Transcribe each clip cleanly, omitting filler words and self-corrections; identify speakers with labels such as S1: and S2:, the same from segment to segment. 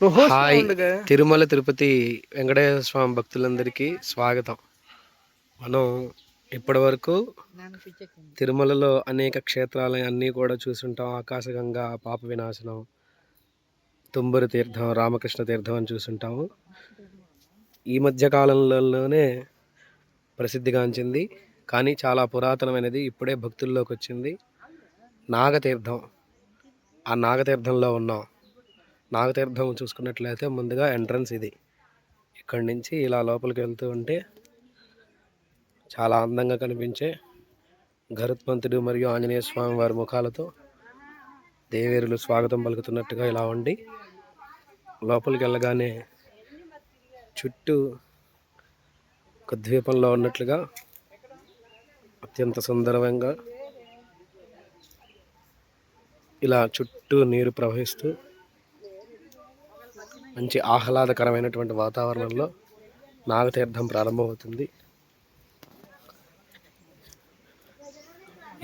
S1: Hi Tirumala Tirupati Venkateswara స్వామి భక్తులందరికీ స్వాగతం. మనం ఇప్పటి వరకు తిరుమలలో అనేక క్షేత్రాలు అన్నీ కూడా చూసుంటాం. ఆకాశగంగా, పాప వినాశనం, తుంబురు తీర్థం, రామకృష్ణ తీర్థం అని చూసుంటాము. ఈ మధ్య కాలంలోనే ప్రసిద్ధిగాంచింది, కానీ చాలా పురాతనమైనది, ఇప్పుడే భక్తుల్లోకి వచ్చింది నాగతీర్థం. ఆ నాగతీర్థంలో ఉన్నాం. నాగతీర్థం చూసుకున్నట్లయితే ముందుగా ఎంట్రన్స్ ఇది. ఇక్కడి నుంచి ఇలా లోపలికి వెళ్తూ ఉంటే చాలా అందంగా కనిపించే గరుత్మంతుడు మరియు ఆంజనేయ స్వామి వారి ముఖాలతో దేవేరులు స్వాగతం పలుకుతున్నట్టుగా ఇలా ఉండి, లోపలికి వెళ్ళగానే చుట్టూ ఒక ద్వీపంలో ఉన్నట్లుగా అత్యంత సుందరంగా ఇలా చుట్టూ నీరు ప్రవహిస్తూ మంచి ఆహ్లాదకరమైనటువంటి వాతావరణంలో నాగతీర్థం ప్రారంభమవుతుంది.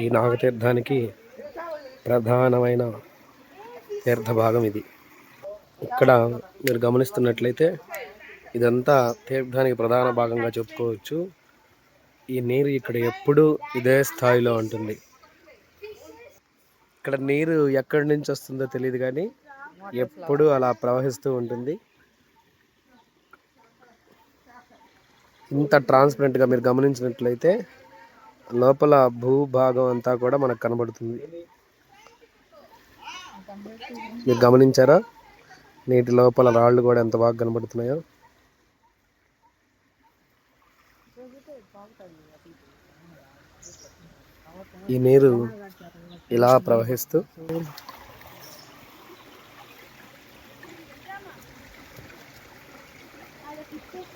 S1: ఈ నాగతీర్థానికి ప్రధానమైన తీర్థ భాగం ఇది. ఇక్కడ మీరు గమనిస్తున్నట్లయితే ఇదంతా తీర్థానికి ప్రధాన భాగంగా చెప్పుకోవచ్చు. ఈ నీరు ఇక్కడ ఎప్పుడూ ఇదే స్థాయిలో ఉంటుంది. ఇక్కడ నీరు ఎక్కడి నుంచి వస్తుందో తెలియదు, కానీ ఎప్పుడూ అలా ప్రవహిస్తూ ఉంటుంది. ఇంత ట్రాన్స్పరెంట్గా మీరు గమనించినట్లయితే లోపల భూభాగం అంతా కూడా మనకు కనబడుతుంది. మీరు గమనించారా? నీటి లోపల రాళ్ళు కూడా ఎంత బాగా కనబడుతున్నాయో. ఈ నీరు ఇలా ప్రవహిస్తూ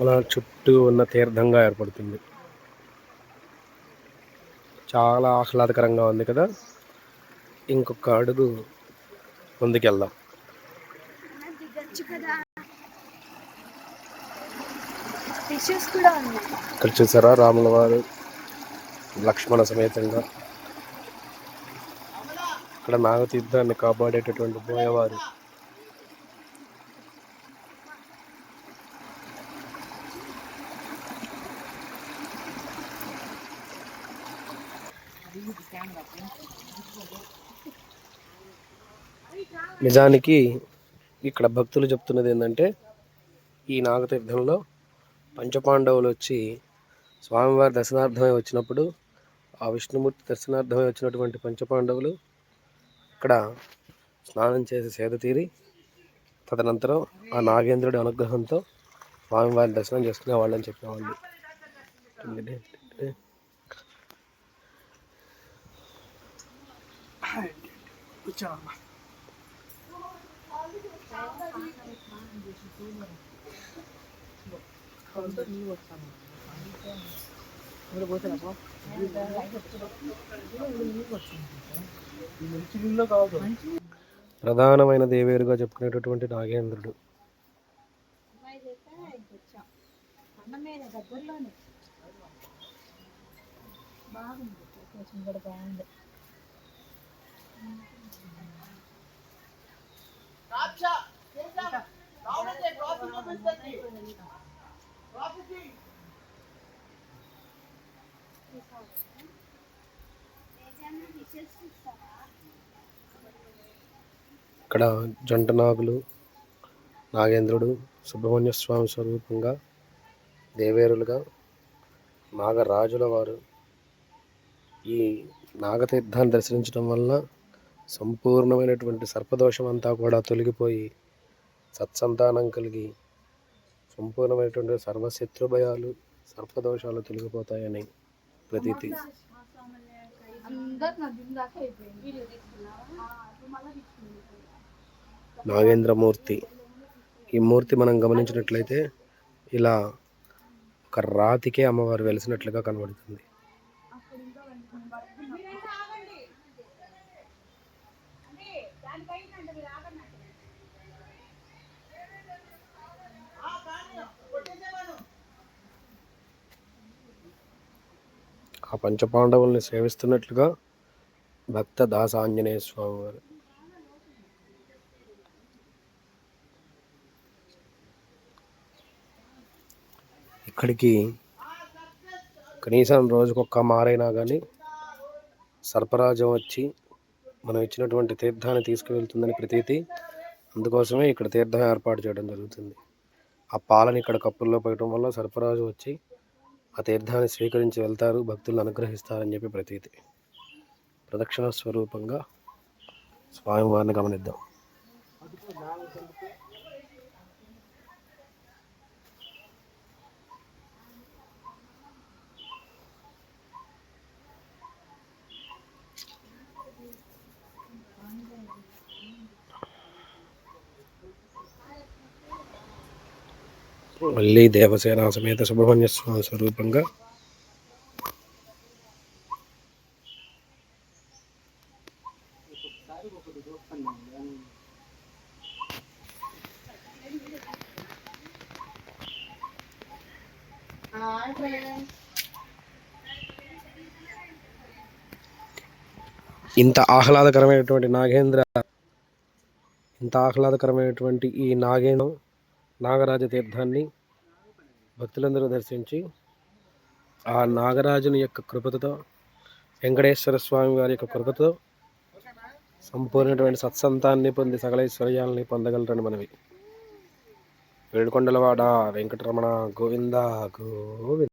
S1: అలా చుట్టూ ఉన్న తీర్థంగా ఏర్పడుతుంది. చాలా ఆహ్లాదకరంగా ఉంది కదా. ఇంకొక అడుగు ముందుకెళ్దాం. ఇక్కడ చూసారా, రాముల వారు లక్ష్మణ సమేతంగా. ఇక్కడ నాగతీర్థాన్ని కాపాడేటటువంటి బోయవారు. నిజానికి ఇక్కడ భక్తులు చెప్తున్నది ఏంటంటే, ఈ నాగతీర్థంలో పంచపాండవులు వచ్చి స్వామివారి దర్శనార్థమై వచ్చినప్పుడు, ఆ విష్ణుమూర్తి దర్శనార్థమై వచ్చినటువంటి పంచపాండవులు ఇక్కడ స్నానం చేసి సేద తీరి తదనంతరం ఆ నాగేంద్రుడి అనుగ్రహంతో స్వామివారి దర్శనం చేసుకునే వాళ్ళని చెప్పేవాళ్ళు. ప్రధానమైన దేవేరుగా చెప్పుకునేటటువంటి నాగేంద్రుడు. ఇక్కడ జంట నాగులు, నాగేంద్రుడు, సుబ్రహ్మణ్య స్వామి స్వరూపంగా దేవేరులుగా నాగరాజుల వారు ఈ నాగతీర్థాన్ని దర్శించడం వల్ల సంపూర్ణమైనటువంటి సర్పదోషం అంతా కూడా తొలగిపోయి సత్సంతానం కలిగి సంపూర్ణమైనటువంటి సర్వశత్రు భయాలు, సర్పదోషాలు తొలగిపోతాయని ప్రతీతి. నాగేంద్రమూర్తి, ఈ మూర్తి మనం గమనించినట్లయితే ఇలా ఒక రాతికే అమ్మవారు వెలిసినట్లుగా కనబడుతుంది. ఆ పంచపాండవుల్ని సేవిస్తున్నట్లుగా భక్త దాస ఆంజనేయ స్వామి వారు. ఇక్కడికి కనీసం రోజుకొక్క మారైనా కానీ సర్పరాజం వచ్చి మనం ఇచ్చినటువంటి తీర్థాన్ని తీసుకువెళ్తుందని ప్రతీతి. అందుకోసమే ఇక్కడ తీర్థం ఏర్పాటు చేయడం జరుగుతుంది. ఆ పాలని ఇక్కడ కప్పుల్లో పోయటం వల్ల సర్పరాజు వచ్చి ఆ తీర్థాన్ని స్వీకరించి వెళ్తారు, భక్తులను అనుగ్రహిస్తారని చెప్పి ప్రతీతి. ప్రదక్షిణ స్వరూపంగా స్వామివారిని గమనిద్దాం. మళ్ళీ దేవసేన సమేత సుబ్రహ్మణ్య స్వామి స్వరూపంగా ఇంత ఆహ్లాదకరమైనటువంటి ఈ నాగరాజ తీర్థాన్ని భక్తులందరూ దర్శించి ఆ నాగరాజుని యొక్క కృపతో, వెంకటేశ్వర స్వామి వారి యొక్క కృపతో సంపూర్ణమైన సత్సంతాన్ని పొంది సకల ఐశ్వర్యాలని పొందగలరని మనవి. ఏడుకొండలవాడ వెంకటరమణ గోవింద గోవింద.